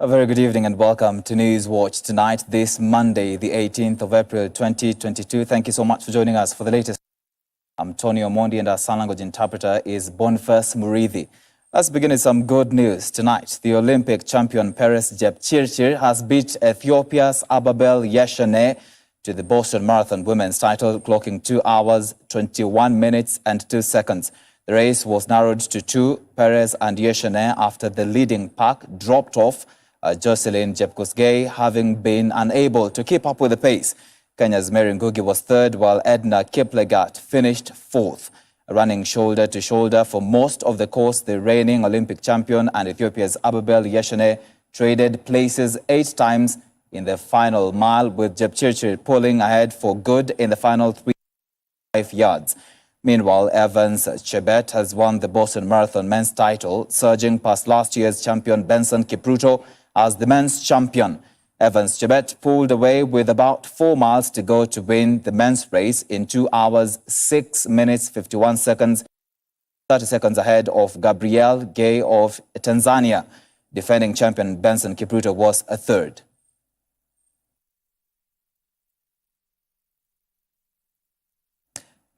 A very good evening and welcome to News Watch tonight, this Monday, the 18th of April, 2022. Thank you so much for joining us for the latest. I'm Tony Omondi and our sign language interpreter is Boniface Murithi. Let's begin with some good news tonight. The Olympic champion Peres Jepchirchir has beat Ethiopia's Ababel Yeshane to the Boston Marathon women's title, clocking 2 hours, 21 minutes and 2 seconds. The race was narrowed to two, Peres and Yeshane, after the leading pack dropped off, Jocelyn Jepkosgei having been unable to keep up with the pace. Kenya's Mary Ngugi was third, while Edna Kiplegat finished fourth. Running shoulder to shoulder for most of the course, the reigning Olympic champion and Ethiopia's Ababel Yeshane traded places 8 times in the final mile, with Jepchirchir pulling ahead for good in the final 3.5 yards. Meanwhile, Evans Chebet has won the Boston Marathon men's title, surging past last year's champion Benson Kipruto as the men's champion. Evans Chebet pulled away with about 4 miles to go to win the men's race in 2 hours, 6 minutes, 51 seconds, 30 seconds ahead of Gabriel Gay of Tanzania. Defending champion Benson Kipruto was a third.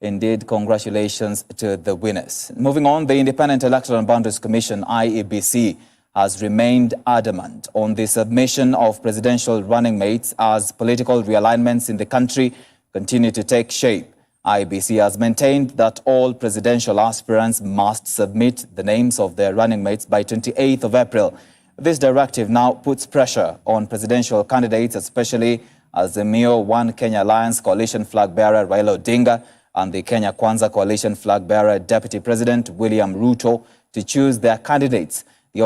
Indeed, congratulations to the winners. Moving on, the Independent Electoral and Boundaries Commission, IEBC, has remained adamant on the submission of presidential running mates as political realignments in the country continue to take shape. IEBC has maintained that all presidential aspirants must submit the names of their running mates by 28th of April. This directive now puts pressure on presidential candidates, especially Azimio One Kenya Alliance coalition flag bearer Raila Odinga and the Kenya Kwanza coalition flag bearer Deputy President William Ruto to choose their candidates. They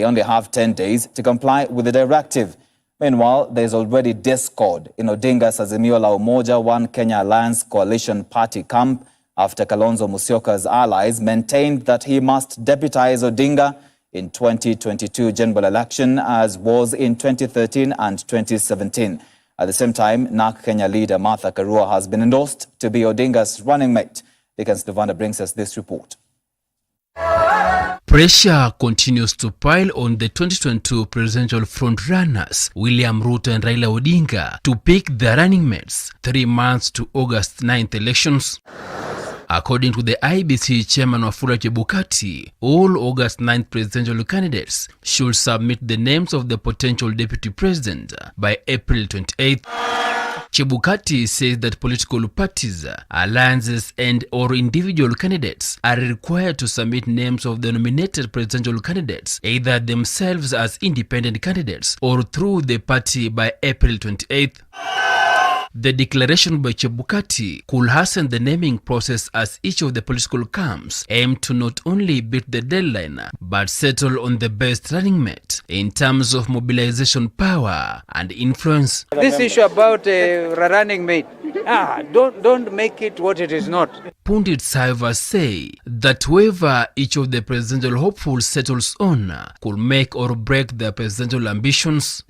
only have 10 days to comply with the directive. Meanwhile, there is already discord in Odinga's Azimio la Umoja One Kenya Alliance coalition party camp after Kalonzo Musyoka's allies maintained that he must deputize Odinga in 2022 general election, as was in 2013 and 2017. At the same time, NARC Kenya leader Martha Karua has been endorsed to be Odinga's running mate. Dickens Luvanda brings us this report. Pressure continues to pile on the 2022 presidential frontrunners William Ruto and Raila Odinga to pick their running mates 3 months to August 9th elections. According to the IBC chairman Wafula Chebukati, all August 9th presidential candidates should submit the names of the potential deputy president by April 28th. Chebukati says that political parties, alliances and/or individual candidates are required to submit names of the nominated presidential candidates, either themselves as independent candidates or through the party by April 28th. The declaration by Chebukati could hasten the naming process, as each of the political camps aim to not only beat the deadline but settle on the best running mate in terms of mobilization power and influence. This issue about running mate, don't make it what it is not. Pundit Saivas say that whoever each of the presidential hopefuls settles on could make or break their presidential ambitions.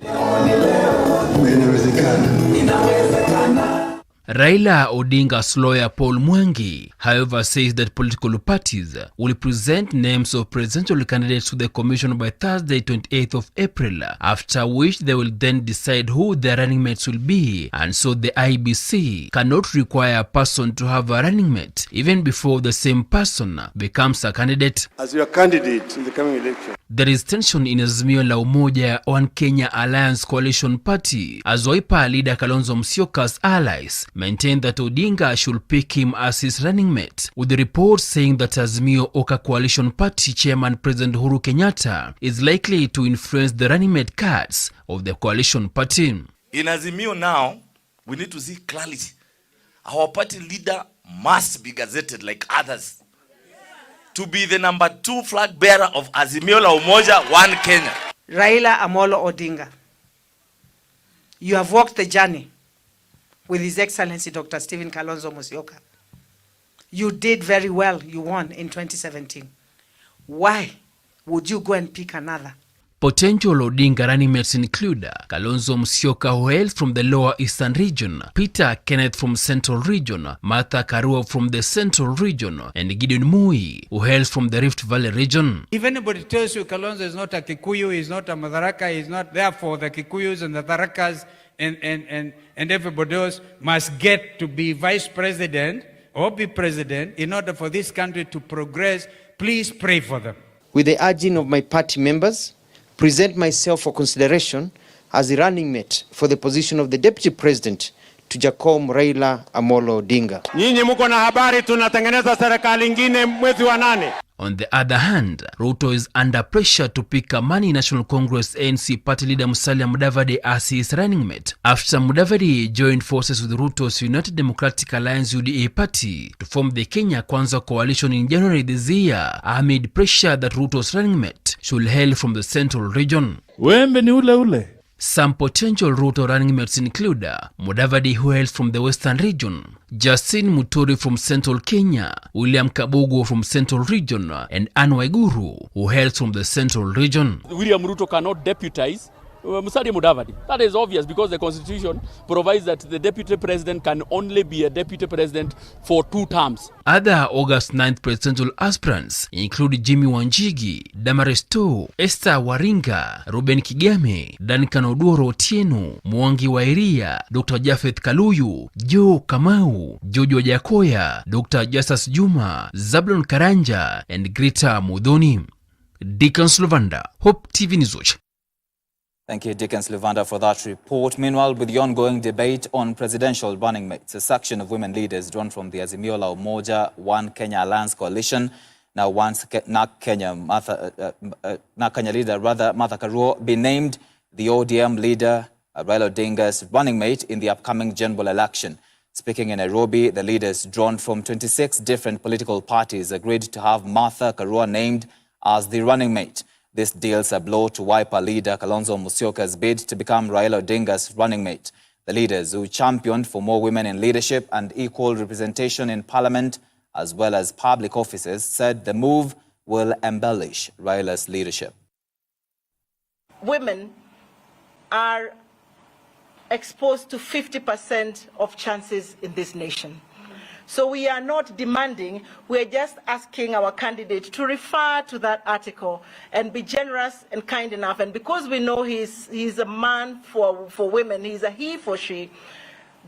Raila Odinga's lawyer Paul Mwangi, however, says that political parties will present names of presidential candidates to the commission by Thursday, 28th of April, after which they will then decide who their running mates will be, and so the IBC cannot require a person to have a running mate even before the same person becomes a candidate. As your candidate in the coming election. There is tension in Azimio la Umoja One Kenya Alliance coalition party, as Wiper leader Kalonzo Musyoka's allies maintain that Odinga should pick him as his running mate, with the report saying that Azimio Oka coalition party chairman President Uhuru Kenyatta is likely to influence the running mate cards of the coalition party. In Azimio now, we need to see clarity. Our party leader must be gazetted like others to be the number 2 flag bearer of Azimio la Umoja One Kenya. Raila Amolo Odinga, you have walked the journey with His Excellency Dr. Stephen Kalonzo Musyoka. You did very well. You won in 2017. Why would you go and pick another? Potential Odinga running mates include Kalonzo Musyoka, who hails from the Lower Eastern Region, Peter Kenneth from Central Region, Martha Karua from the Central Region, and Gideon Mui, who hails from the Rift Valley region. If anybody tells you Kalonzo is not a Kikuyu, is not a Madaraka, is not there for the Kikuyus and the Tharakas and everybody else must get to be vice president or be president in order for this country to progress, please pray for them. With the urging of my party members, present myself for consideration as the running mate for the position of the Deputy President to Jacom Raila Amolo Odinga. Nyinyi mko na habari tunatengeneza serikali ingine mwezi wa 8. On the other hand, Ruto is under pressure to pick Amani National Congress ANC party leader Musalia Mudavadi as his running mate after Mudavadi joined forces with Ruto's United Democratic Alliance UDA party to form the Kenya Kwanza coalition in January this year amid pressure that Ruto's running mate should hail from the Central Region. Wembe ni ule ule. Some potential Ruto running mates include Mudavadi, who hails from the Western Region, Justin Muturi from Central Kenya, William Kabogo from Central Region, and Anne Waiguru, who hails from the Central Region. William Ruto cannot deputize Musalia Mudavadi. That is obvious because the constitution provides that the deputy president can only be a deputy president for 2 terms. Other August 9th presidential aspirants include Jimmy Wanjigi, Damaris To, Esther Waringa, Ruben Kigame, Duncan Oduro Otieno, Mwangi Wairia, Dr. Jafeth Kaluyu, Joe Kamau, Jojo Jakoya, Dr. Justus Juma, Zablon Karanja, and Greta Mudhoni. Dickens Luvanda, Hope TV News. Thank you, Dickens Luvanda, for that report. Meanwhile, with the ongoing debate on presidential running mates, a section of women leaders drawn from the Azimio la Umoja One Kenya Alliance coalition, now once NAK Kenya leader, Martha Karua, be named the ODM leader, Raila Odinga's running mate in the upcoming general election. Speaking in Nairobi, the leaders drawn from 26 different political parties agreed to have Martha Karua named as the running mate. This deals a blow to Wiper leader Kalonzo Musyoka's bid to become Raila Odinga's running mate. The leaders, who championed for more women in leadership and equal representation in parliament as well as public offices, said the move will embellish Raila's leadership. Women are exposed to 50% of chances in this nation. So we are not demanding, we're just asking our candidate to refer to that article and be generous and kind enough. And because we know he's a man for women, he's a he for she,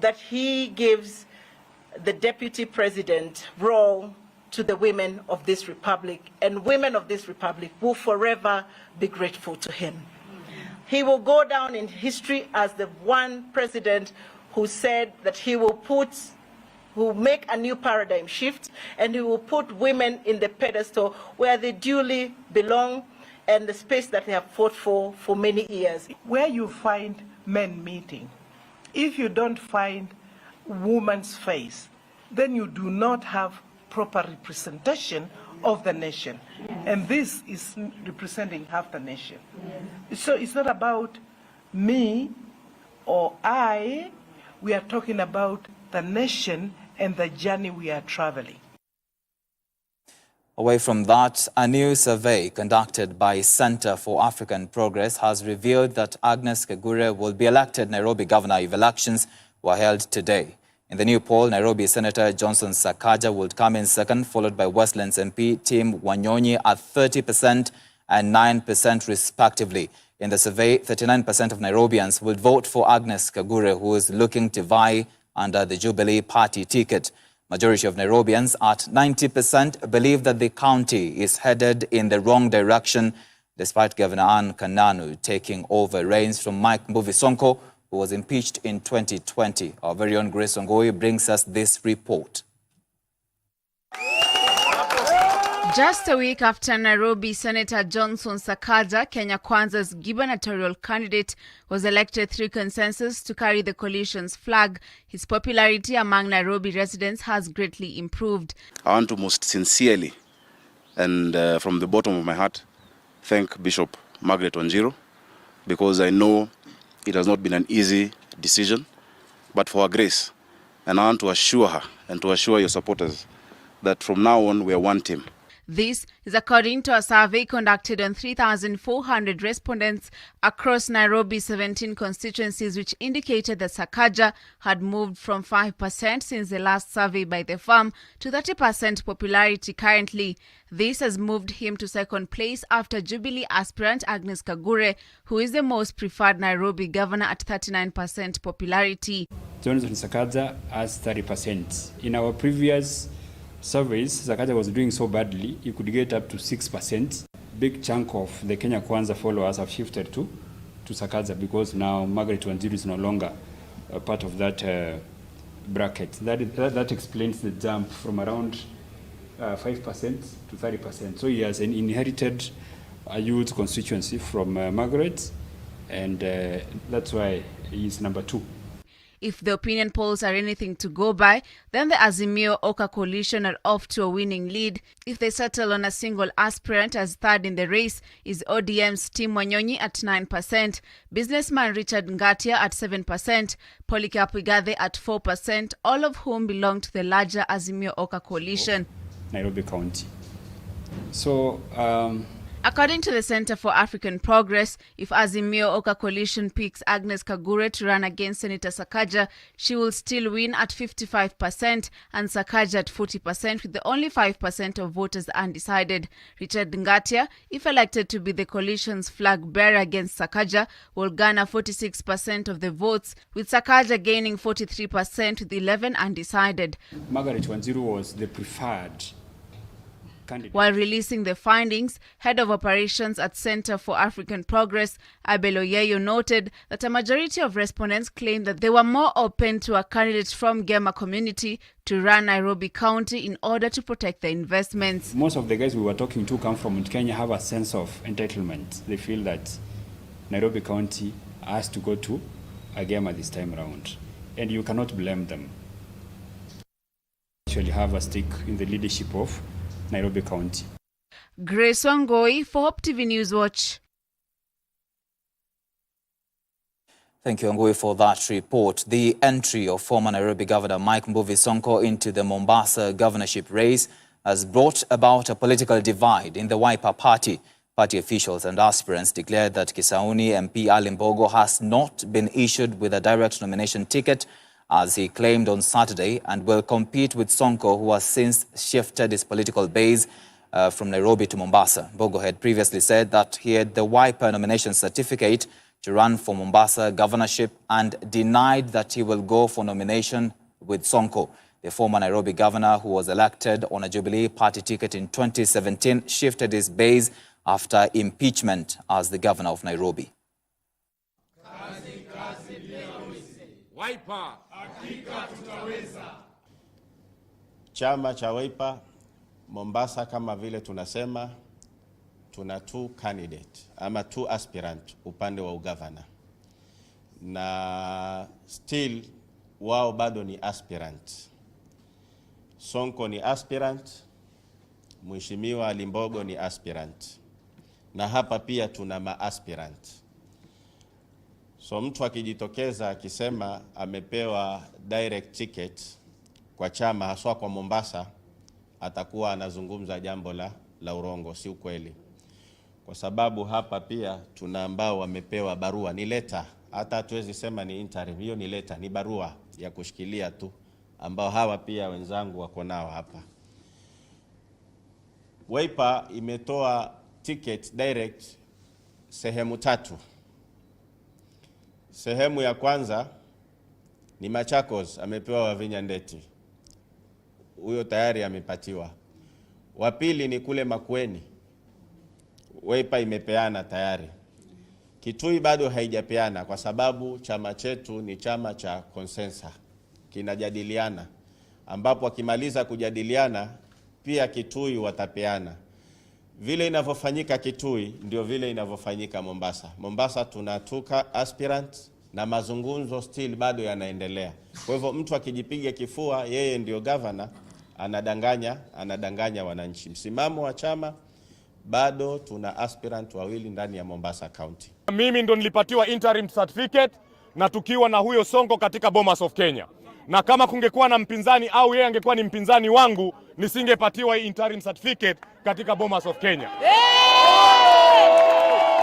that he gives the deputy president role to the women of this republic, and women of this republic will forever be grateful to him. He will go down in history as the one president who said that he will make a new paradigm shift, and he will put women in the pedestal where they duly belong and the space that they have fought for many years. Where you find men meeting, if you don't find woman's face, then you do not have proper representation of the nation. And this is representing half the nation. So it's not about me or I, we are talking about the nation and the journey we are traveling. Away from that, a new survey conducted by Center for African Progress has revealed that Agnes Kagure will be elected Nairobi governor if elections were held today. In the new poll, Nairobi Senator Johnson Sakaja would come in second, followed by Westlands MP Tim Wanyonyi at 30% and 9% respectively. In the survey, 39% of Nairobians would vote for Agnes Kagure, who is looking to vie under the Jubilee Party ticket. Majority of Nairobians at 90% believe that the county is headed in the wrong direction, despite Governor Anne Kananu taking over reins from Mike Mbuvi Sonko, who was impeached in 2020. Our very own Grace Ongoi brings us this report. Just a week after Nairobi Senator Johnson Sakaja, Kenya Kwanza's gubernatorial candidate, was elected through consensus to carry the coalition's flag, his popularity among Nairobi residents has greatly improved. I want to most sincerely and from the bottom of my heart thank Bishop Margaret Wanjiru, because I know it has not been an easy decision, but for her grace. And I want to assure her and to assure your supporters that from now on we are one team. This is according to a survey conducted on 3,400 respondents across Nairobi's 17 constituencies, which indicated that Sakaja had moved from 5% since the last survey by the firm to 30% popularity currently. This has moved him to second place after Jubilee aspirant Agnes Kagure, who is the most preferred Nairobi governor at 39% popularity. Johnson Sakaja has 30%. In our previous surveys, Sakaja was doing so badly, he could get up to 6%. Big chunk of the Kenya Kwanza followers have shifted to Sakaja because now Margaret Wanjiru is no longer a part of that bracket. That explains the jump from around 5% to 30%. So he has inherited a huge constituency from Margaret, and that's why he is number 2. If the opinion polls are anything to go by, then the Azimio Oka coalition are off to a winning lead. If they settle on a single aspirant as third in the race is ODM's Tim Wanyonyi at 9%, businessman Richard Ngatia at 7%, Polycarp Igathe at 4%, all of whom belong to the larger Azimio Oka coalition. Nairobi County. So, according to the Center for African Progress, if Azimio Oka coalition picks Agnes Kagure to run against Senator Sakaja, she will still win at 55% and Sakaja at 40%, with the only 5% of voters undecided. Richard Ngatia, if elected to be the coalition's flag bearer against Sakaja, will garner 46% of the votes, with Sakaja gaining 43% with 11 undecided. Margaret Wanjiru was the preferred candidate. While releasing the findings, head of operations at Center for African Progress, Abel Oyeyo, noted that a majority of respondents claimed that they were more open to a candidate from Gema community to run Nairobi County in order to protect their investments. Most of the guys we were talking to come from Kenya have a sense of entitlement. They feel that Nairobi County has to go to a Gema this time around, and you cannot blame them. Actually have a stake in the leadership of Nairobi County. Grace Wangoi for Hope TV News Watch. Thank you, Wangoi, for that report. The entry of former Nairobi Governor Mike Mbuvi Sonko into the Mombasa governorship race has brought about a political divide in the Wiper party. Party officials and aspirants declared that Kisauni MP Ali Mbogo has not been issued with a direct nomination ticket, as he claimed on Saturday, and will compete with Sonko, who has since shifted his political base from Nairobi to Mombasa. Mbogo had previously said that he had the Wiper nomination certificate to run for Mombasa governorship and denied that he will go for nomination with Sonko. The former Nairobi governor, who was elected on a Jubilee party ticket in 2017, shifted his base after impeachment as the governor of Nairobi. Wiper. Chama cha Wiper Mombasa, kama vile tunasema, tuna 2 candidate ama 2 aspirant upande wa ugavana, na still wao bado ni aspirant. Sonko ni aspirant, Mheshimiwa Ali Mbogo ni aspirant, na hapa pia tuna ma-aspirant. So mtu akijitokeza akisema amepewa direct ticket kwa chama haswa kwa Mombasa, atakuwa anazungumza jambo la urongo, si ukweli. Kwa sababu hapa pia tuna ambao wamepewa barua, ni letter, hata hatuwezi sema ni interim, hiyo ni letter, ni barua ya kushikilia tu, ambao hawa pia wenzangu wako nao hapa. Wiper imetoa ticket direct sehemu 3. Sehemu ya kwanza ni Machakos, amepewa Wavinya Ndeti, huyo tayari amepatiwa. Wa pili ni kule Makueni, Wiper imepeana tayari. Kitui bado haijapeana kwa sababu chama chetu ni chama cha consensus, kinajadiliana, ambapo akimaliza kujadiliana pia Kitui watapeana. Vile inavyofanyika Kitui ndio vile inavyofanyika Mombasa. Mombasa tunatuka aspirant na mazungumzo still bado yanaendelea. Kwa hivyo mtu akijipiga kifua yeye ndio governor, anadanganya wananchi. Msimamo wa chama, bado tuna aspirant wawili ndani ya Mombasa County. Mimi ndo nilipatiwa interim certificate na tukiwa na huyo Sonko katika Bomas of Kenya. na kama kungekuwa na mpinzani au yeye angekuwa ni mpinzani wangu, nisingepatiwa interim certificate katika Bomas of Kenya.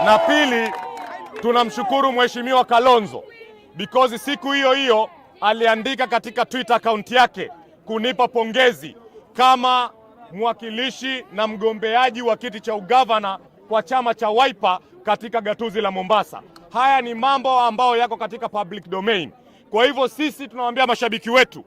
Na pili, tunamshukuru Mheshimiwa Kalonzo because siku hiyo aliandika katika Twitter account yake kunipa pongezi kama mwakilishi na mgombeaji wa kiti cha ugavana kwa chama cha Wiper katika gatuzi la Mombasa. Haya ni mambo ambayo yako katika public domain. Kwa hivyo sisi tunawaambia mashabiki wetu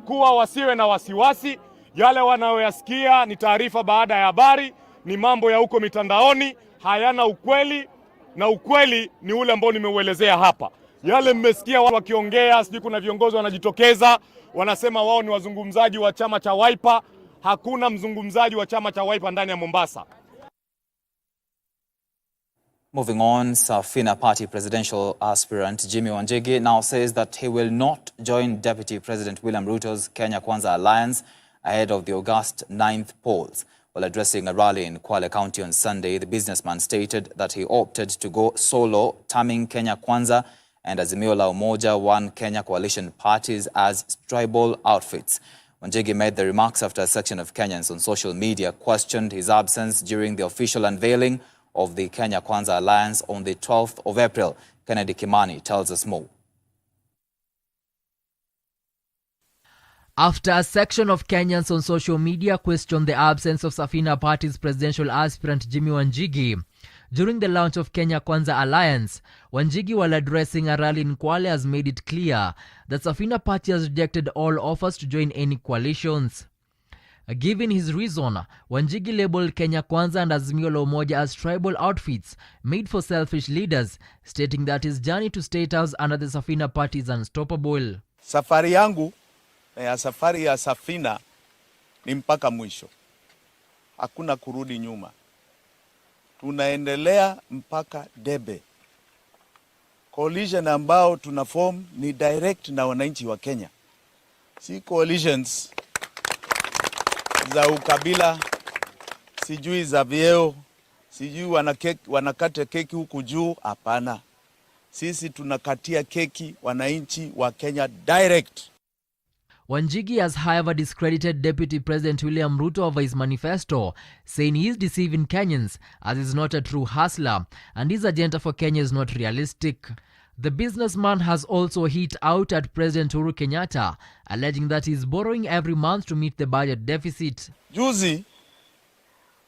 kuwa wasiwe na wasiwasi. Yale wanayoyasikia ni taarifa baada ya habari, ni mambo ya huko mitandaoni, hayana ukweli, na ukweli ni ule ambao nimeuelezea hapa. Yale mmesikia watu wakiongea, sijui kuna viongozi wanajitokeza wanasema wao ni wazungumzaji wa chama cha Wiper. Hakuna mzungumzaji wa chama cha Wiper ndani ya Mombasa. Moving on, Safina Party presidential aspirant Jimmy Wanjigi now says that he will not join Deputy President William Ruto's Kenya Kwanza alliance ahead of the August 9th polls. While addressing a rally in Kwale County on Sunday, the businessman stated that he opted to go solo, terming Kenya Kwanza and Azimio la Umoja One Kenya coalition parties as tribal outfits. Wanjigi made the remarks after a section of Kenyans on social media questioned his absence during the official unveiling of the Kenya Kwanza Alliance on the 12th of April. Kennedy Kimani tells us more. After a section of Kenyans on social media questioned the absence of Safina Party's presidential aspirant Jimmy Wanjigi during the launch of Kenya Kwanza Alliance, Wanjigi, while addressing a rally in Kwale, has made it clear that Safina Party has rejected all offers to join any coalitions. Given his reason, Wanjigi labeled Kenya Kwanza and Azimio la Umoja as tribal outfits made for selfish leaders, stating that his journey to State House under the Safina Party is unstoppable. Safari yangu ya safari ya Safina ni mpaka mwisho. Hakuna kurudi nyuma. Tunaendelea mpaka debe. Coalition ambao tunaform ni direct na wananchi wa Kenya. Si coalitions za ukabila, sijui za vyeo, sijui wanakata keki huku juu. Hapana. Sisi tunakatia keki wananchi wa Kenya direct. Wanjigi has however discredited Deputy President William Ruto over his manifesto, saying he is deceiving Kenyans as he is not a true hustler and his agenda for Kenya is not realistic. The businessman has also hit out at President Uhuru Kenyatta, alleging that he is borrowing every month to meet the budget deficit. Juzi,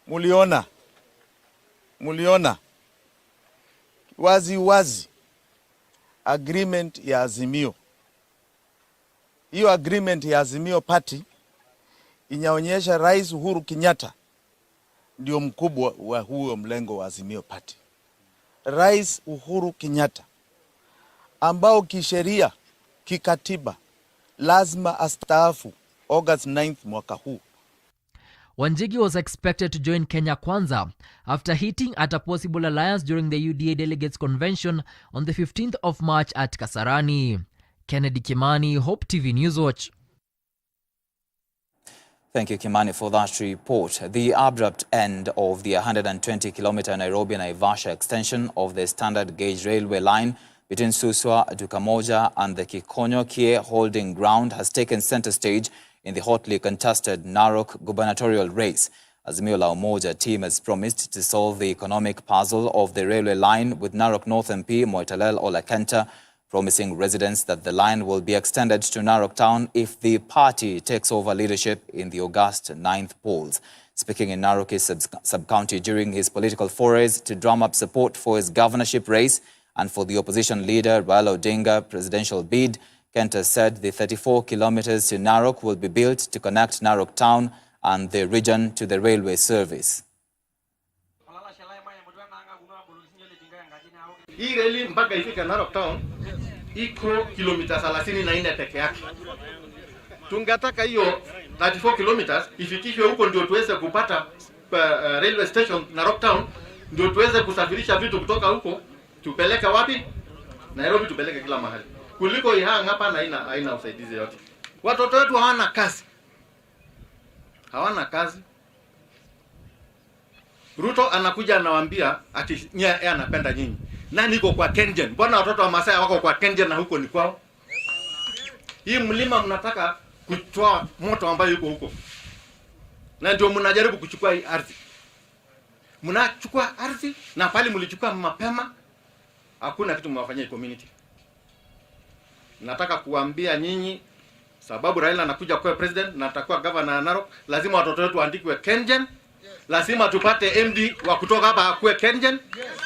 muliona wazi agreement ya Azimio. Hiyo agreement ya Azimio Party inaonyesha Rais Uhuru Kenyatta ndio mkubwa wa huo mlengo wa Azimio Party. Rais Uhuru Kenyatta ambao kisheria, kikatiba lazima astaafu August 9th mwaka huu. Wanjigi was expected to join Kenya Kwanza after hitting at a possible alliance during the UDA Delegates Convention on the 15th of March at Kasarani. Kennedy Kimani, Hope TV Newswatch. Thank you, Kimani, for that report. The abrupt end of the 120-kilometer Nairobi-Naivasha extension of the standard gauge railway line between Suswa, Dukamoja and the Kikonyo-Kie holding ground has taken center stage in the hotly contested Narok gubernatorial race. Azimio la Umoja team has promised to solve the economic puzzle of the railway line, with Narok North MP Moitalel Olakenta promising residents that the line will be extended to Narok town if the party takes over leadership in the August 9th polls. Speaking in Narok's sub-county during his political forays to drum up support for his governorship race and for the opposition leader Raila Odinga presidential bid, Kenta said the 34 kilometers to Narok will be built to connect Narok town and the region to the railway service. Hii reli mpaka ifike Narok town iko kilomita 34 peke yake. Tungetaka hiyo 34 kilometers ifikishwe huko ndio tuweze kupata railway station Narok town, ndio tuweze kusafirisha vitu kutoka huko tupeleke wapi? Nairobi, tupeleke kila mahali. Kuliko ihang hapa na haina usaidizi yote. Watoto wetu hawana kazi. Hawana kazi. Ruto anakuja anawaambia ati yeye anapenda nyinyi. Nani iko kwa Kengen? Mbona watoto wa Masai wako kwa Kengen na huko ni kwao? Hii mlima mnataka kutoa moto ambayo yuko huko, na ndio mnajaribu kuchukua hii ardhi. Mnachukua ardhi na pale mlichukua mapema, hakuna kitu mwafanyia community. Nataka kuambia nyinyi, sababu Raila anakuja kuwa president na atakuwa governor wa Narok, lazima watoto wetu waandikwe Kengen. Lazima tupate MD wa kutoka hapa akuwe Kengen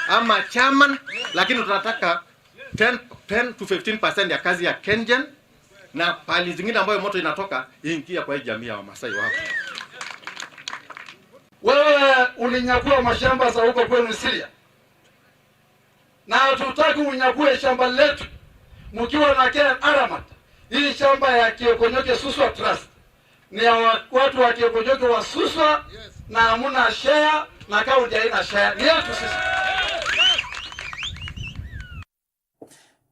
ama chairman, lakini tunataka 10 to 15% ya kazi ya Kengen, na pali zingine ambayo moto inatoka iingia kwa hii jamii ya Wamasai wako. Wewe ulinyakua mashamba za huko kwenu Syria, na hatutaki unyakue shamba letu mkiwa na Ken Aramat. Hii shamba ya Kiokonyoke Suswa Trust ni ya watu wa Kiokonyoke wa Suswa, na hamuna share na kaunti haina share, ni yetu sisi.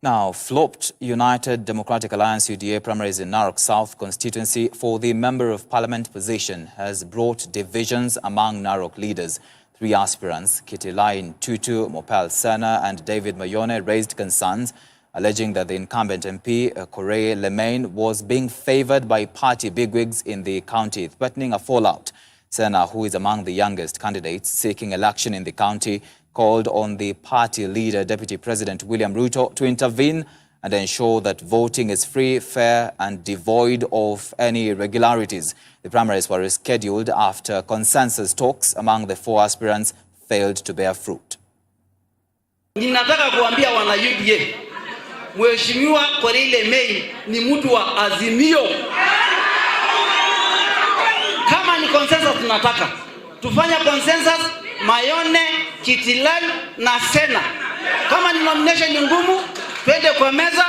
Now, flopped United Democratic Alliance UDA primaries in Narok South constituency for the Member of Parliament position has brought divisions among Narok leaders. 3 aspirants, Kitilain Tutu, Mopal Sena and David Mayone, raised concerns alleging that the incumbent MP, Corey Lemaine, was being favoured by party bigwigs in the county, threatening a fallout. Sena, who is among the youngest candidates seeking election in the county, called on the party leader, Deputy President William Ruto, to intervene and ensure that voting is free, fair and devoid of any irregularities. The primaries were rescheduled after consensus talks among the 4 aspirants failed to bear fruit. Ninataka kuambia wana UDA, Mheshimiwa Corey Lemaine ni mtu wa Azimio. Kama ni consensus tunataka, tufanye consensus Mayone, Kitilan na Sena. Kama ni nomination ni ngumu, twende kwa meza,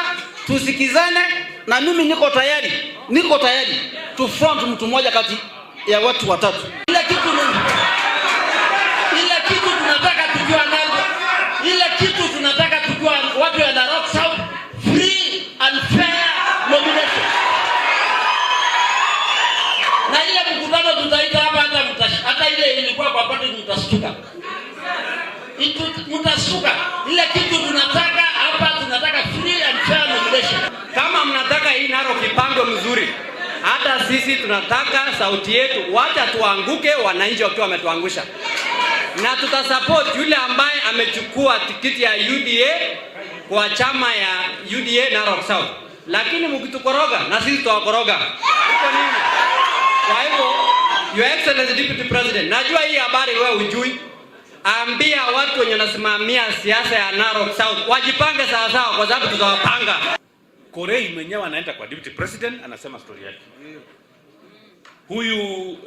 tusikizane, na mimi niko tayari to front mtu mmoja kati ya watu 3. Ile kitu tunataka tujua watu wa Narok South, free and fair nomination. Na ile mkutano tutaita hapa, hata ile ilikuwa kwa pande mtashtuka. Mtashtuka. Ile kitu tunataka hapa, tunataka free and fair nomination. Kama mnataka hii Narok ipango mzuri, hata sisi tunataka sauti yetu, wacha tuanguke wananchi wakiwa wametuangusha. Na tutasupport yule ambaye amechukua tikiti ya UDA kwa chama ya UDA Narok South. Lakini mkitukoroga na sisi tutawakoroga. Iko nini? Kwa hivyo, Your Excellency Deputy President, najua hii habari wewe hujui. Ambia watu wenye wanasimamia siasa ya Narok South wajipange sawa sawa, kwa sababu tutawapanga. Corey mwenyewe anaenda kwa Deputy President, anasema story yake. Huyu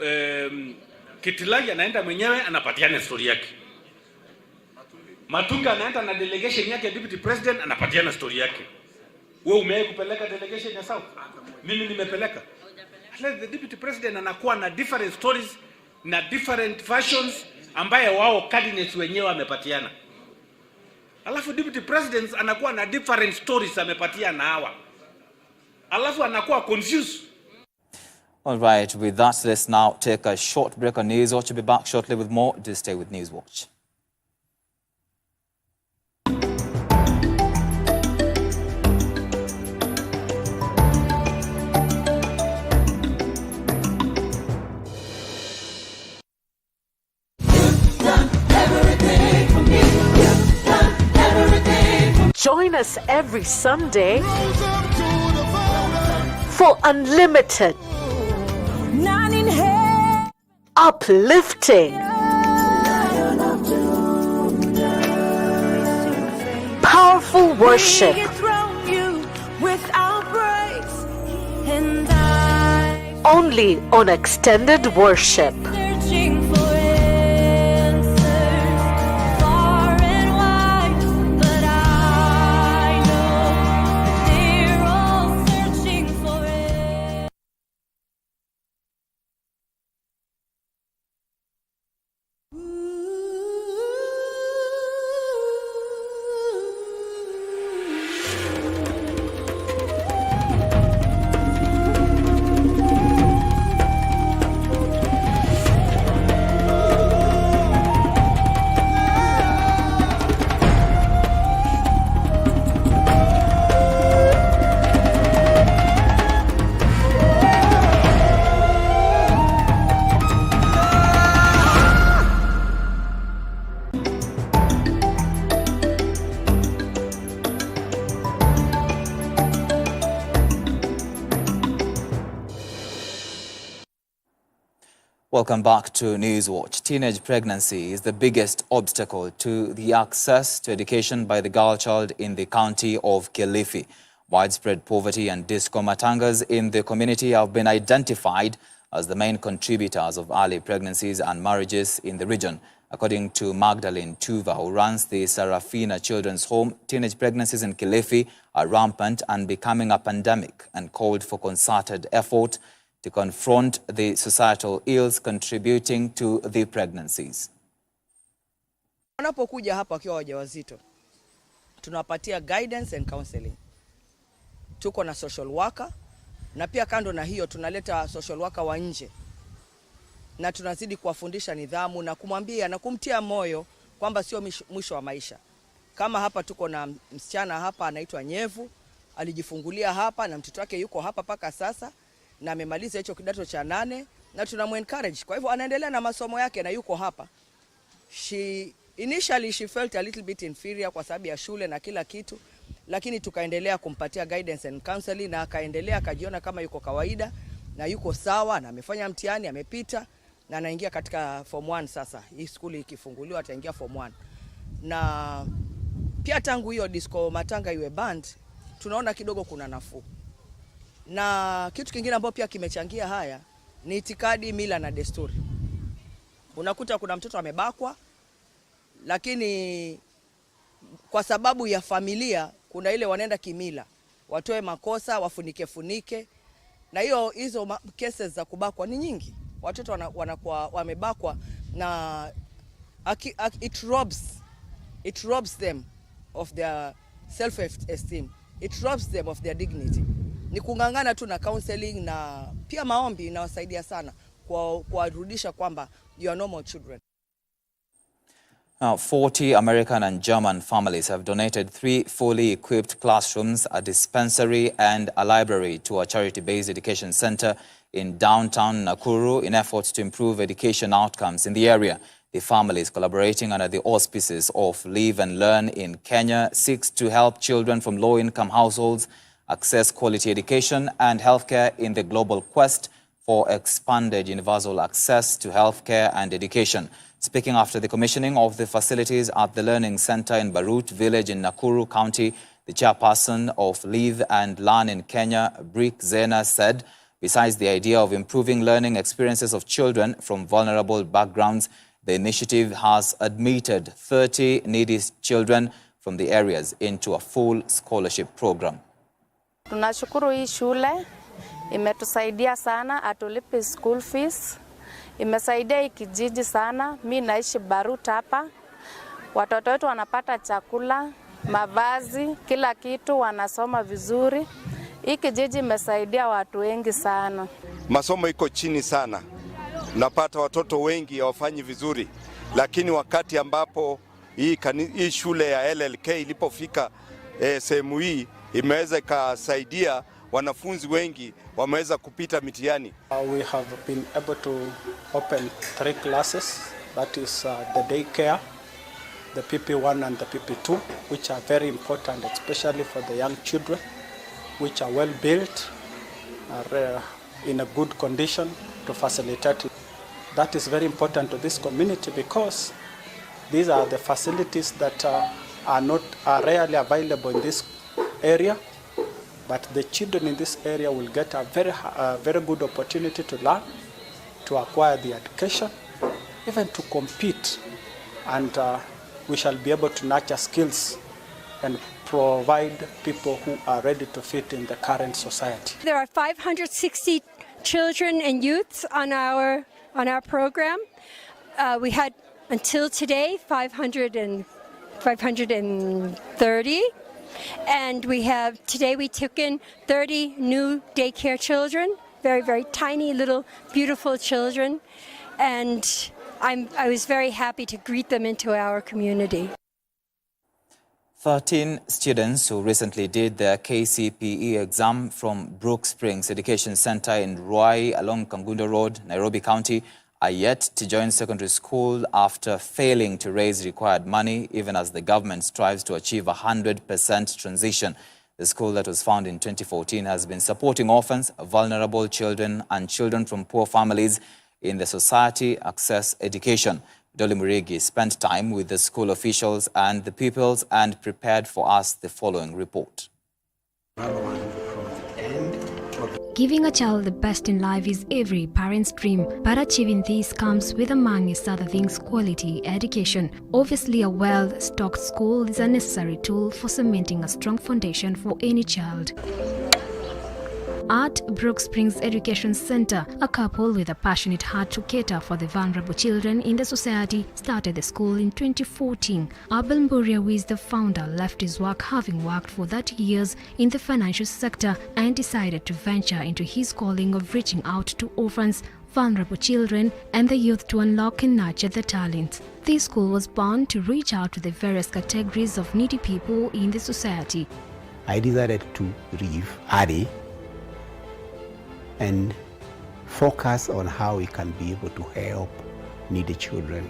Kitilai anaenda mwenyewe, anapatiana story yake. Matunga anaenda na delegation yake ya Deputy President, anapatiana story yake. Wewe umewahi kupeleka delegation ya South? Mimi nimepeleka. The Deputy President anakuwa na different stories na different versions ambaye wao candidates wenyewe wamepatiana. Alafu Deputy President anakuwa na different stories amepatiana hawa. Alafu anakuwa confused. All right, with that, let's now take a short break on News Watch. We'll be back shortly with more. Do stay with News Watch. Join us every Sunday for unlimited, uplifting, powerful worship, only on Extended Worship. Welcome back to Newswatch. Teenage pregnancy is the biggest obstacle to the access to education by the girl child in the county of Kilifi. Widespread poverty and disco-matangas in the community have been identified as the main contributors of early pregnancies and marriages in the region. According to Magdalene Tuva, who runs the Sarafina Children's Home, teenage pregnancies in Kilifi are rampant and becoming a pandemic, and called for concerted effort to confront the societal ills contributing to the pregnancies. Wanapokuja hapa wakiwa wajawazito, tunawapatia guidance and counseling. Tuko na social worker, na pia kando na hiyo tunaleta social worker wa nje. Na tunazidi kuwafundisha nidhamu na kumwambia na kumtia moyo kwamba sio mwisho wa maisha. Kama hapa tuko na msichana hapa anaitwa Nyevu, alijifungulia hapa na mtoto wake yuko hapa paka sasa na amemaliza hicho kidato cha 8 na tunamuencourage. Kwa hivyo anaendelea na masomo yake na yuko hapa. Initially she felt a little bit inferior kwa sababu ya shule na kila kitu, lakini tukaendelea kumpatia guidance and counseling na akaendelea akajiona kama yuko kawaida na yuko sawa na amefanya mtihani amepita na anaingia katika form 1 sasa. Hii skuli ikifunguliwa ataingia form 1. Na pia tangu hiyo disco matanga iwe band, tunaona kidogo kuna nafuu. Na kitu kingine ambacho pia kimechangia haya ni itikadi, mila na desturi. Unakuta kuna mtoto amebakwa, lakini kwa sababu ya familia kuna ile wanaenda kimila, watoe makosa, wafunike, na hizo cases za kubakwa ni nyingi. Watoto wanakuwa wamebakwa na it robs them of their self-esteem. It robs them of their dignity. Ni kungangana tu na counseling na pia maombi inawasaidia sana kuwarudisha kwamba you are normal children. Now, 40 American and German families have donated 3 fully equipped classrooms, a dispensary and a library to a charity-based education center in downtown Nakuru in efforts to improve education outcomes in the area. The families, collaborating under the auspices of Live and Learn in Kenya, seeks to help children from low-income households access quality education and healthcare in the global quest for expanded universal access to healthcare and education. Speaking after the commissioning of the facilities at the Learning Center in Barut village in Nakuru County, the chairperson of Live and Learn in Kenya, Brick Zena, said, besides the idea of improving learning experiences of children from vulnerable backgrounds, the initiative has admitted 30 needy children from the areas into a full scholarship program. Tunashukuru hii shule imetusaidia sana, atulipi school fees. Imesaidia hii kijiji sana. Mimi naishi Barut hapa. Watoto wetu wanapata chakula, mavazi, kila kitu, wanasoma vizuri. Hii kijiji imesaidia watu wengi sana. Masomo iko chini sana. Unapata watoto wengi hawafanyi vizuri. Lakini wakati ambapo hii shule ya LLK ilipofika sehemu hii, imeweza ikasaidia wanafunzi wengi wameweza kupita mitihani. We have been able to open 3 classes, that is the daycare, the PP1 and the PP2, which are very important, especially for the young children, which are well built, are in a good condition to facilitate. That is very important to this community because these are the facilities that are rarely available in this area. But the children in this area will get a very good opportunity to learn, to acquire the education, even to compete, and we shall be able to nurture skills and provide people who are ready to fit in the current society. There are 560 children and youths on our program. We had until today 530. And today we took in 30 new daycare children, very, very tiny, little, beautiful children. And I was very happy to greet them into our community. 13 students who recently did their KCPE exam from Brook Springs Education Center in Ruai along Kangundo Road, Nairobi County, are yet to join secondary school after failing to raise required money, even as the government strives to achieve 100% transition. The school that was founded in 2014 has been supporting orphans, vulnerable children, and children from poor families in the society access education. Dolly Murigi spent time with the school officials and the pupils and prepared for us the following report. Giving a child the best in life is every parent's dream, but achieving this comes with, amongst other things, quality education. Obviously, a well-stocked school is a necessary tool for cementing a strong foundation for any child. At Brook Springs Education Center, a couple with a passionate heart to cater for the vulnerable children in the society started the school in 2014. Abel Mburia, who is the founder, left his work having worked for 30 years in the financial sector and decided to venture into his calling of reaching out to orphans, vulnerable children and the youth to unlock and nurture their talents. This school was born to reach out to the various categories of needy people in the society. I decided to leave early and focus on how we can be able to help needy children.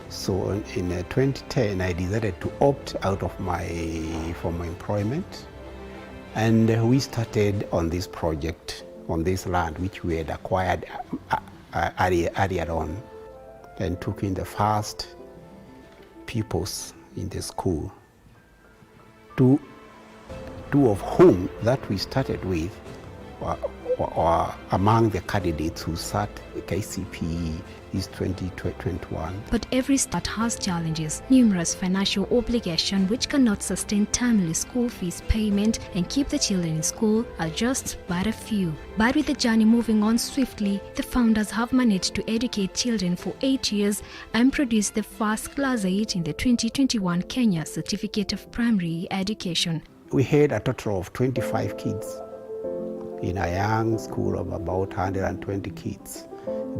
So in 2010, I decided to opt out of my former employment, and we started on this project on this land which we had acquired earlier on, and took in the first pupils in the school. Two of whom that we started with were among the candidates who sat KCPE is 2021. But every start has challenges, numerous financial obligations which cannot sustain timely school fees payment and keep the children in school are just but a few. But with the journey moving on swiftly, the founders have managed to educate children for 8 years and produce the first Class 8 in the 2021 Kenya Certificate of Primary Education. We had a total of 25 kids in a young school of about 120 kids.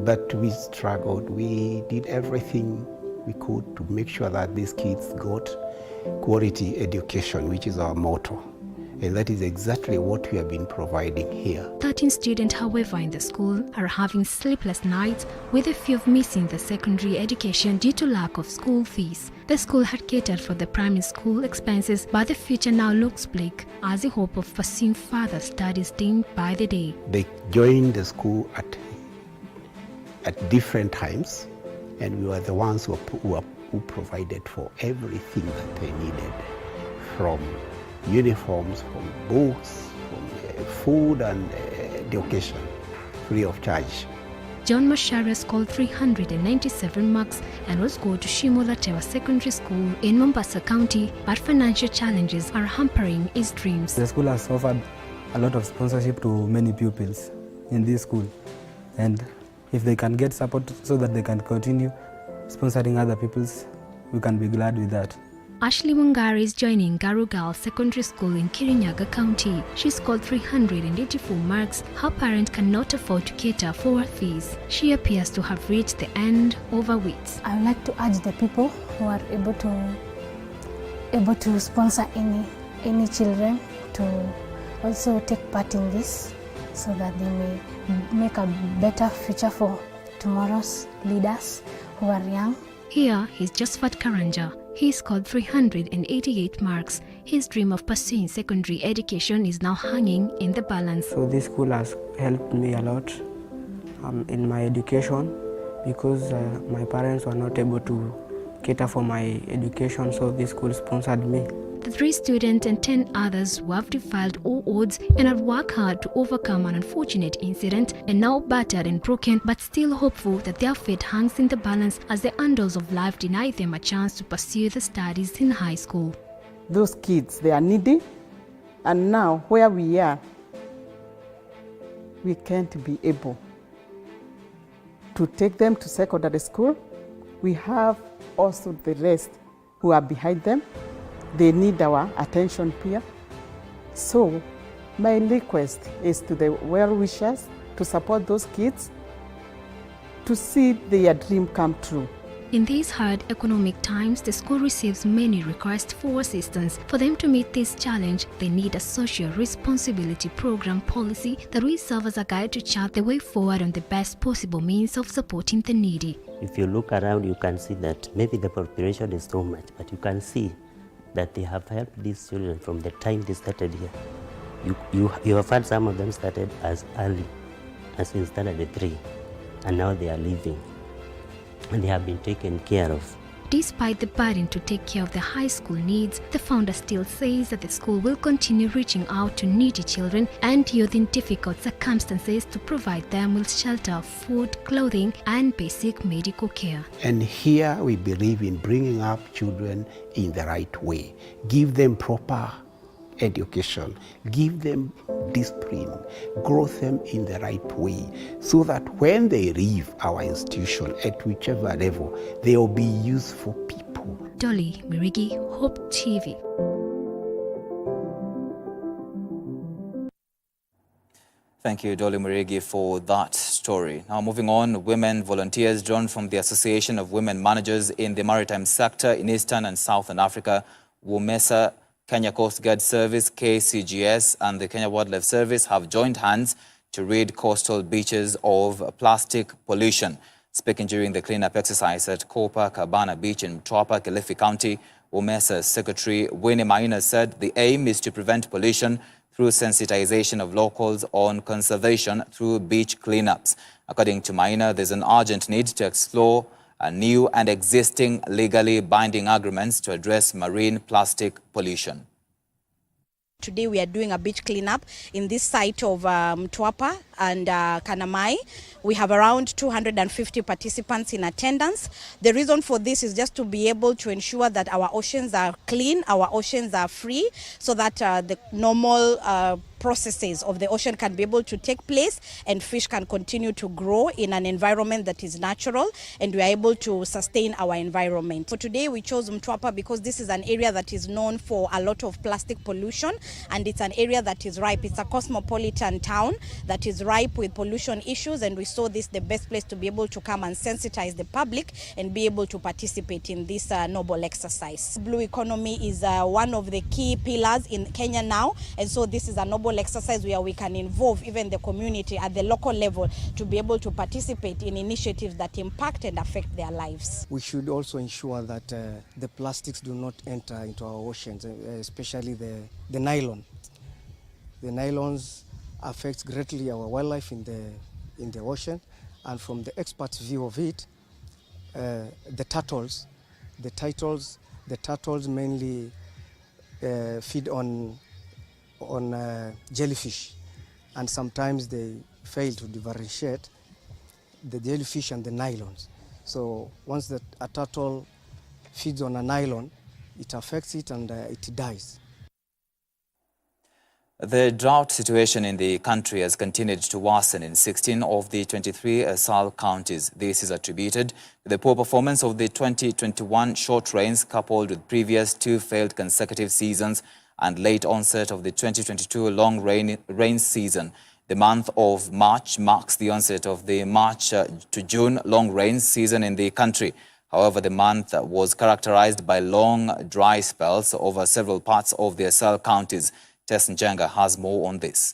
But we struggled. We did everything we could to make sure that these kids got quality education, which is our motto. And that is exactly what we have been providing here. 13 students, however, in the school are having sleepless nights, with a few of missing the secondary education due to lack of school fees. The school had catered for the primary school expenses, but the future now looks bleak as the hope of pursuing further studies dimmed by the day. They joined the school at different times, and we were the ones who provided for everything that they needed, from uniforms, from books, from food and education, free of charge. John Macharia scored 397 marks and was going to Shimolatewa Secondary School in Mombasa County, but financial challenges are hampering his dreams. The school has offered a lot of sponsorship to many pupils in this school, and if they can get support so that they can continue sponsoring other pupils, we can be glad with that. Ashley Wangari is joining Garugal Secondary School in Kirinyaga County. She scored 384 marks. Her parents cannot afford to cater for her fees. She appears to have reached the end of her wits. I would like to urge the people who are able to sponsor any children to also take part in this, so that they may make a better future for tomorrow's leaders who are young. Here is Josephat Karanja. He scored 388 marks. His dream of pursuing secondary education is now hanging in the balance. So this school has helped me a lot in my education, because my parents were not able to cater for my education, so this school sponsored me. The 3 students and 10 others who have defied all odds and have worked hard to overcome an unfortunate incident and now battered and broken, but still hopeful that their fate hangs in the balance as the handles of life deny them a chance to pursue the studies in high school. Those kids, they are needy, and now where we are, we can't be able to take them to secondary school. We have also the rest who are behind them. They need our attention here. So my request is to the well-wishers to support those kids to see their dream come true. In these hard economic times, the school receives many requests for assistance. For them to meet this challenge, they need a social responsibility program policy that will serve as a guide to chart the way forward on the best possible means of supporting the needy. If you look around, you can see that maybe the population is so much, but you can see that they have helped these children from the time they started here. You have had some of them started as early as in standard 3, and now they are living, and they have been taken care of. Despite the burden to take care of the high school needs, the founder still says that the school will continue reaching out to needy children and youth in difficult circumstances to provide them with shelter, food, clothing, and basic medical care. And here we believe in bringing up children in the right way. Give them proper education, give them discipline, grow them in the right way, so that when they leave our institution at whichever level, they will be useful people. Dolly Mirigi, Hope TV. Thank you, Dolly Mirigi, for that story. Now moving on, women volunteers drawn from the Association of Women Managers in the Maritime Sector in Eastern and Southern Africa, WOMESA, Kenya Coast Guard Service, KCGS, and the Kenya Wildlife Service have joined hands to rid coastal beaches of plastic pollution. Speaking during the cleanup exercise at Copacabana Beach in Mtwapa, Kilifi County, WOMESA Secretary Winnie Maina said the aim is to prevent pollution through sensitization of locals on conservation through beach cleanups. According to Maina, there's an urgent need to explore new and existing legally binding agreements to address marine plastic pollution. Today we are doing a beach cleanup in this site of Mtwapa and Kanamai. We have around 250 participants in attendance. The reason for this is just to be able to ensure that our oceans are clean, our oceans are free, so that the normal processes of the ocean can be able to take place and fish can continue to grow in an environment that is natural, and we are able to sustain our environment. For today we chose Mtwapa because this is an area that is known for a lot of plastic pollution, and it's an area that is ripe. It's a cosmopolitan town that is ripe with pollution issues, and we saw this the best place to be able to come and sensitize the public and be able to participate in this noble exercise. Blue economy is one of the key pillars in Kenya now, and so this is a noble exercise where we can involve even the community at the local level to be able to participate in initiatives that impact and affect their lives. We should also ensure that the plastics do not enter into our oceans, especially the nylon. The nylons affects greatly our wildlife in the ocean, and from the expert's view of it, the turtles mainly feed on jellyfish, and sometimes they fail to differentiate the jellyfish and the nylons. So once a turtle feeds on a nylon, it affects it and it dies. The drought situation in the country has continued to worsen in 16 of the 23 SAL counties. This is attributed to the poor performance of the 2021 short rains coupled with previous two failed consecutive seasons and late onset of the 2022 long rain season. The month of March marks the onset of the March to June long rain season in the country. However, the month was characterized by long dry spells over several parts of the SAL counties. Tess Njenga has more on this.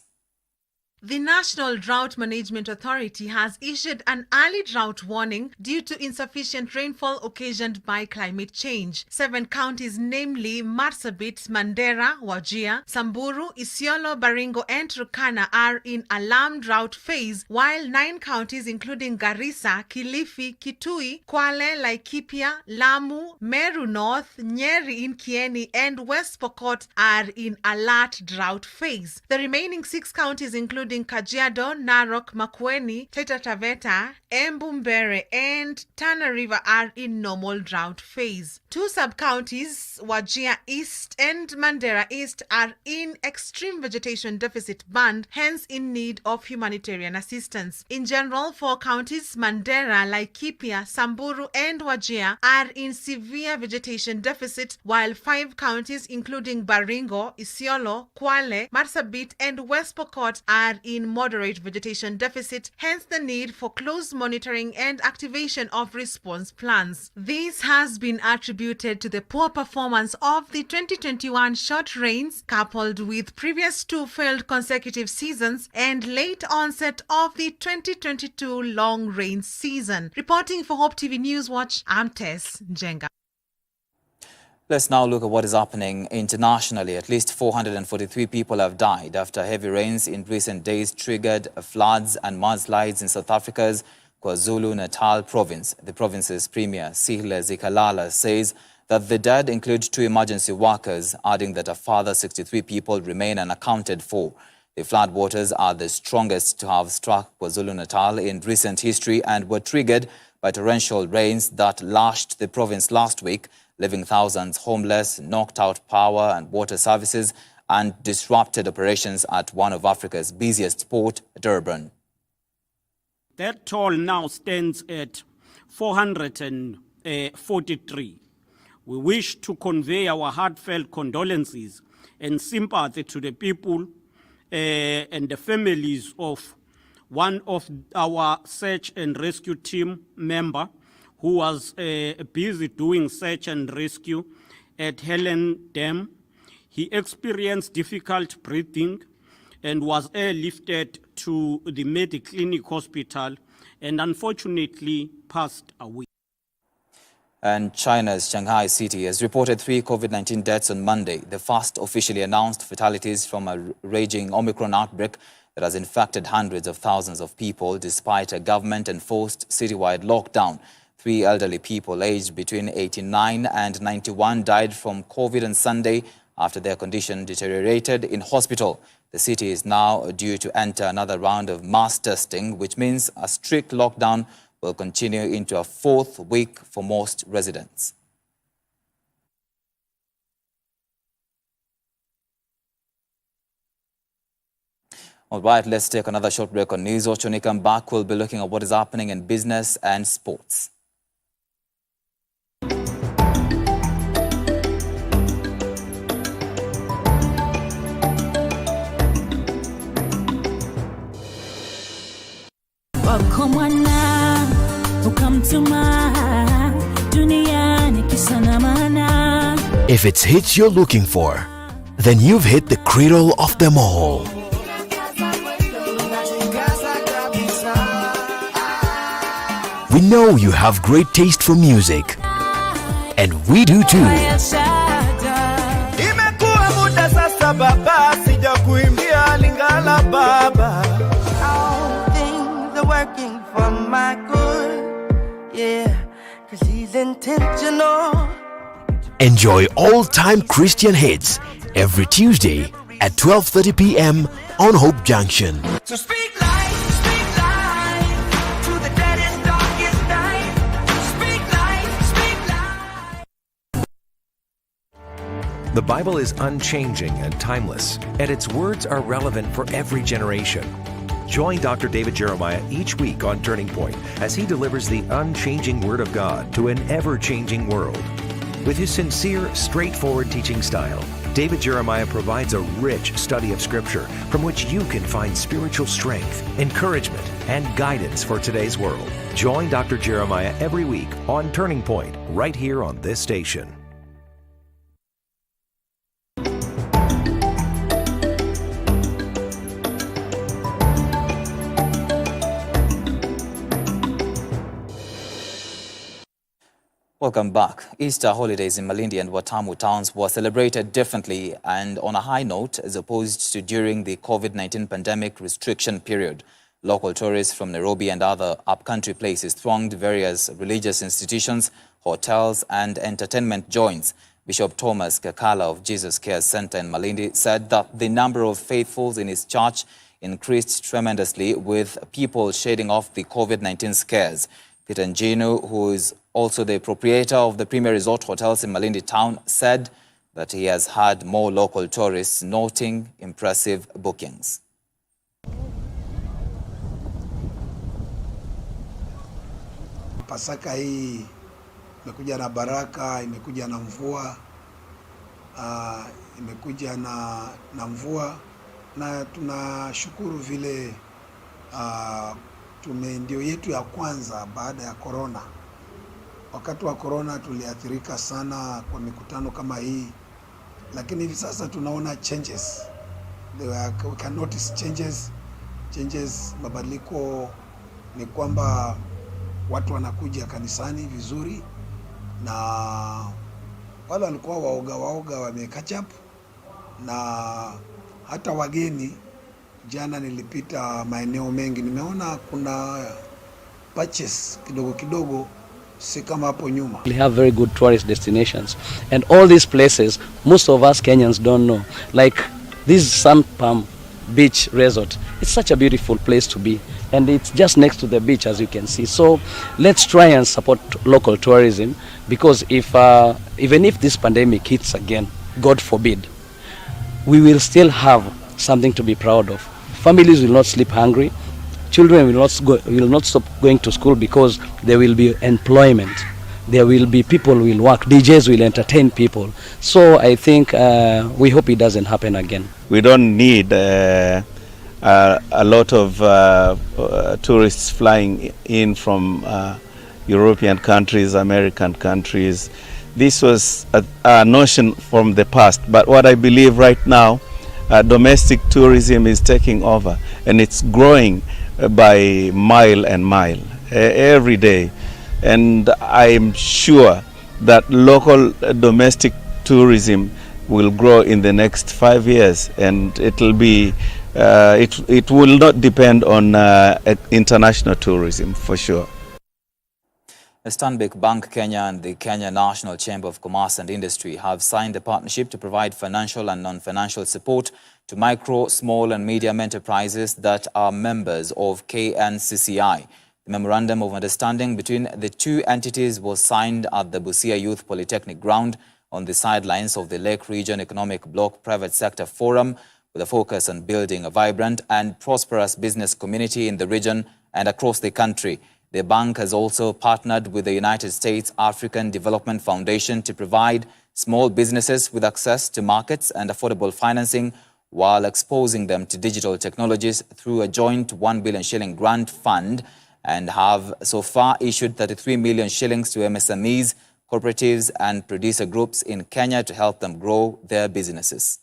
The National Drought Management Authority has issued an early drought warning due to insufficient rainfall occasioned by climate change. 7 counties, namely Marsabit, Mandera, Wajir, Samburu, Isiolo, Baringo and Turkana are in alarm drought phase, while 9 counties including Garissa, Kilifi, Kitui, Kwale, Laikipia, Lamu, Meru North, Nyeri in Kieni and West Pokot are in alert drought phase. The remaining 6 counties including Kajiado, Narok, Makueni, Taita Taveta, Embu, Mbere and Tana River are in normal drought phase. 2 sub-counties, Wajir East and Mandera East, are in extreme vegetation deficit band, hence in need of humanitarian assistance. In general, 4 counties, Mandera, Laikipia, Samburu and Wajir, are in severe vegetation deficit, while 5 counties including Baringo, Isiolo, Kwale, Marsabit and West Pokot are in moderate vegetation deficit, hence the need for close monitoring and activation of response plans. This has been attributed to the poor performance of the 2021 short rains coupled with previous 2 failed consecutive seasons and late onset of the 2022 long rain season. Reporting for Hope TV News Watch, I'm Tess Njenga. Let's now look at what is happening internationally. At least 443 people have died after heavy rains in recent days triggered floods and mudslides in South Africa's KwaZulu-Natal province. The province's premier, Sihle Zikalala, says that the dead include 2 emergency workers, adding that a further 63 people remain unaccounted for. The floodwaters are the strongest to have struck KwaZulu-Natal in recent history and were triggered by torrential rains that lashed the province last week, leaving thousands homeless, knocked out power and water services, and disrupted operations at one of Africa's busiest port, Durban. That toll now stands at 443. We wish to convey our heartfelt condolences and sympathy to the people and the families of one of our search and rescue team member who was busy doing search and rescue at Helen Dam. He experienced difficult breathing and was airlifted to the Mediclinic Hospital and unfortunately passed away. And China's Shanghai city has reported 3 COVID-19 deaths on Monday, the first officially announced fatalities from a raging Omicron outbreak that has infected hundreds of thousands of people despite a government-enforced citywide lockdown. 3 elderly people aged between 89 and 91 died from COVID on Sunday after their condition deteriorated in hospital. The city is now due to enter another round of mass testing, which means a strict lockdown will continue into a 4th week for most residents. All right, let's take another short break on News Watch. When we come back, we'll be looking at what is happening in business and sports. If it's hits you're looking for, then you've hit the cradle of them all. We know you have great taste for music, and we do too. Working for my good, yeah, 'cause he's intentional. Enjoy all-time Christian hits every Tuesday at 12:30 p.m. on Hope Junction. So speak life to the deadest, darkest night. Speak life. The Bible is unchanging and timeless, and its words are relevant for every generation. Join Dr. David Jeremiah each week on Turning Point as he delivers the unchanging Word of God to an ever-changing world. With his sincere, straightforward teaching style, David Jeremiah provides a rich study of Scripture from which you can find spiritual strength, encouragement, and guidance for today's world. Join Dr. Jeremiah every week on Turning Point, right here on this station. Welcome back. Easter holidays in Malindi and Watamu towns were celebrated differently and on a high note as opposed to during the COVID-19 pandemic restriction period. Local tourists from Nairobi and other upcountry places thronged various religious institutions, hotels and entertainment joints. Bishop Thomas Kakala of Jesus Care Center in Malindi said that the number of faithfuls in his church increased tremendously, with people shading off the COVID-19 scares. Peter Njinu, who is also the proprietor of the Premier Resort Hotels in Malindi town, said that he has had more local tourists, noting impressive bookings. Pasaka hii imekuja na baraka, imekuja na mvua, na tunashukuru vile ndio yetu ya kwanza baada ya corona. Wakati wa corona tuliathirika sana kwa mikutano kama hii, lakini hivi sasa tunaona changes. We can notice changes. Mabadiliko ni kwamba watu wanakuja kanisani vizuri, na wale walikuwa waoga wame catch up, na hata wageni. Jana nilipita maeneo mengi, nimeona kuna purchase kidogo kidogo, si kama hapo nyuma. We have very good tourist destinations, and all these places most of us Kenyans don't know, like this Sun Palm Beach Resort. It's such a beautiful place to be, and it's just next to the beach, as you can see. So let's try and support local tourism, because if even if this pandemic hits again, God forbid, we will still have something to be proud of. Families will not sleep hungry. Children will not stop going to school, because there will be employment. There will be people who will work. DJs will entertain people. So I think we hope it doesn't happen again. We don't need a lot of tourists flying in from European countries, American countries. This was a notion from the past, but what I believe right now, domestic tourism is taking over, and it's growing by mile and mile every day. And I'm sure that local domestic tourism will grow in the next 5 years, and it'll be it will not depend on international tourism for sure. The Stanbic Bank Kenya and the Kenya National Chamber of Commerce and Industry have signed a partnership to provide financial and non-financial support to micro, small and medium enterprises that are members of KNCCI. The Memorandum of Understanding between the two entities was signed at the Busia Youth Polytechnic Ground on the sidelines of the Lake Region Economic Bloc Private Sector Forum, with a focus on building a vibrant and prosperous business community in the region and across the country. The bank has also partnered with the United States African Development Foundation to provide small businesses with access to markets and affordable financing, while exposing them to digital technologies through a joint 1 billion shilling grant fund, and have so far issued 33 million shillings to MSMEs, cooperatives and producer groups in Kenya to help them grow their businesses.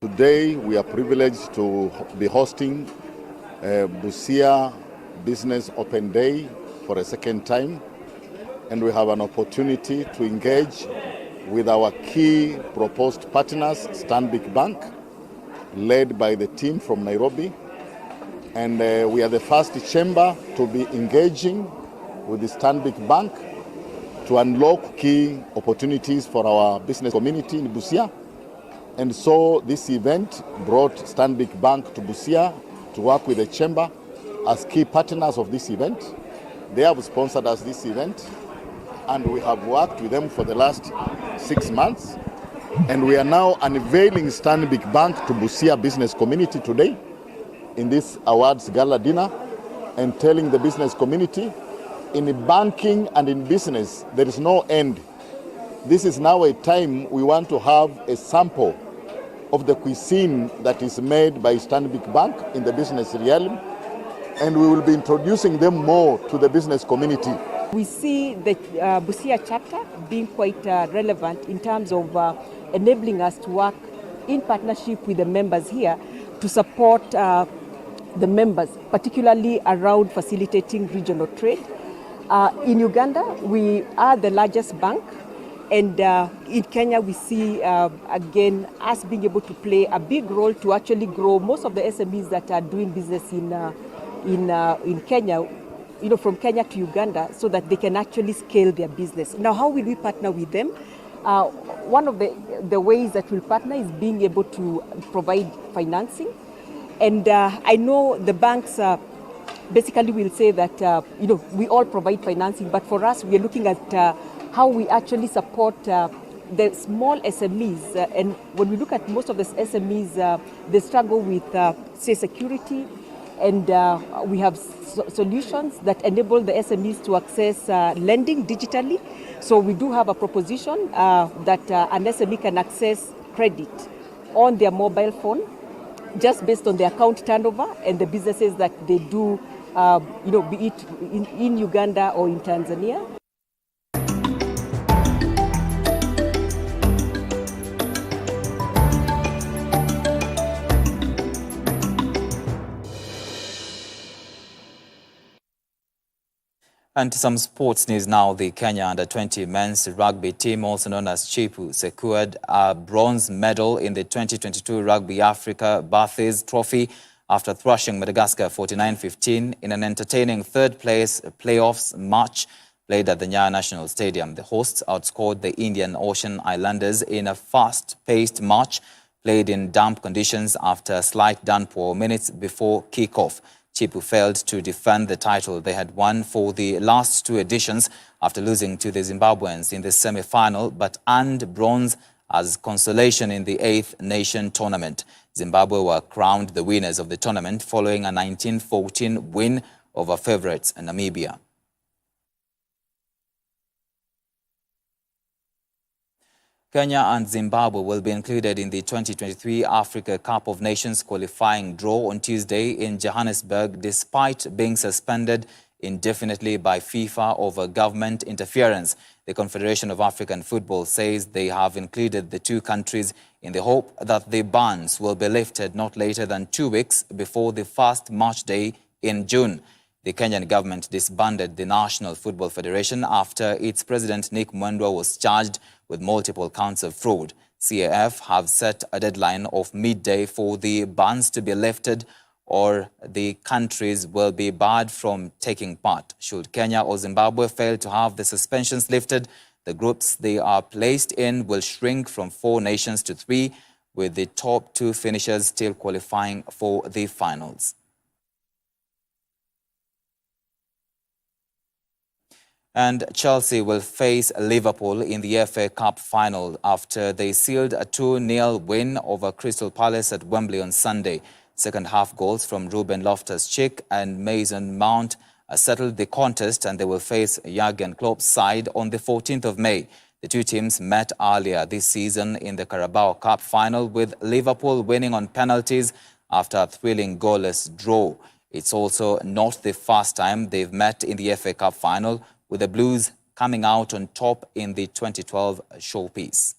Today we are privileged to be hosting Busia Business Open Day for a second time, and we have an opportunity to engage with our key proposed partners, Stanbic Bank, led by the team from Nairobi. And we are the first chamber to be engaging with the Stanbic Bank to unlock key opportunities for our business community in Busia. And so this event brought Stanbic Bank to Busia to work with the chamber as key partners of this event. They have sponsored us this event, and we have worked with them for the last 6 months. And we are now unveiling Stanbic Bank to Busia business community today in this awards gala dinner, and telling the business community, in banking and in business, there is no end. This is now a time we want to have a sample of the cuisine that is made by Stanbic Bank in the business realm, and we will be introducing them more to the business community. We see the Busia chapter being quite relevant in terms of enabling us to work in partnership with the members here to support the members, particularly around facilitating regional trade. In Uganda, we are the largest bank, and in Kenya, we see again us being able to play a big role to actually grow most of the SMEs that are doing business in Kenya, from Kenya to Uganda, so that they can actually scale their business. Now, how will we partner with them? One of the ways that we'll partner is being able to provide financing. And I know the banks basically will say that, we all provide financing, but for us, we are looking at how we actually support the small SMEs. And when we look at most of the SMEs, they struggle with, say, security. And we have solutions that enable the SMEs to access lending digitally. So we do have a proposition that an SME can access credit on their mobile phone, just based on the account turnover and the businesses that they do, be it in Uganda or in Tanzania. And to some sports news now, the Kenya under-20 men's rugby team, also known as Chipu, secured a bronze medal in the 2022 Rugby Africa Bathurst Trophy after thrashing Madagascar 49-15 in an entertaining third-place playoffs match played at the Nyayo National Stadium. The hosts outscored the Indian Ocean Islanders in a fast-paced match played in damp conditions after a slight downpour minutes before kickoff. Chipu failed to defend the title they had won for the last two editions after losing to the Zimbabweans in the semi-final, but earned bronze as consolation in the 8th Nation tournament. Zimbabwe were crowned the winners of the tournament following a 19-14 win over favourites Namibia. Kenya and Zimbabwe will be included in the 2023 Africa Cup of Nations qualifying draw on Tuesday in Johannesburg, despite being suspended indefinitely by FIFA over government interference. The Confederation of African Football says they have included the two countries in the hope that the bans will be lifted not later than 2 weeks before the first match day in June. The Kenyan government disbanded the National Football Federation after its president Nick Mwendwa was charged with multiple counts of fraud. CAF have set a deadline of midday for the bans to be lifted, or the countries will be barred from taking part. Should Kenya or Zimbabwe fail to have the suspensions lifted, the groups they are placed in will shrink from 4 nations to 3, with the top 2 finishers still qualifying for the finals. And Chelsea will face Liverpool in the FA Cup final after they sealed a 2-0 win over Crystal Palace at Wembley on Sunday. Second-half goals from Ruben Loftus-Cheek and Mason Mount settled the contest, and they will face Jurgen Klopp's side on the 14th of May. The two teams met earlier this season in the Carabao Cup final, with Liverpool winning on penalties after a thrilling goalless draw. It's also not the first time they've met in the FA Cup final, with the Blues coming out on top in the 2012 showpiece.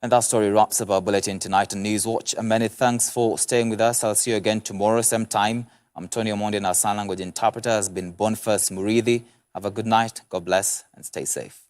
And that story wraps up our bulletin tonight on Newswatch. And many thanks for staying with us. I'll see you again tomorrow, same time. I'm Tony Omondi, and our sign language interpreter has been Boniface Murithi. Have a good night, God bless, and stay safe.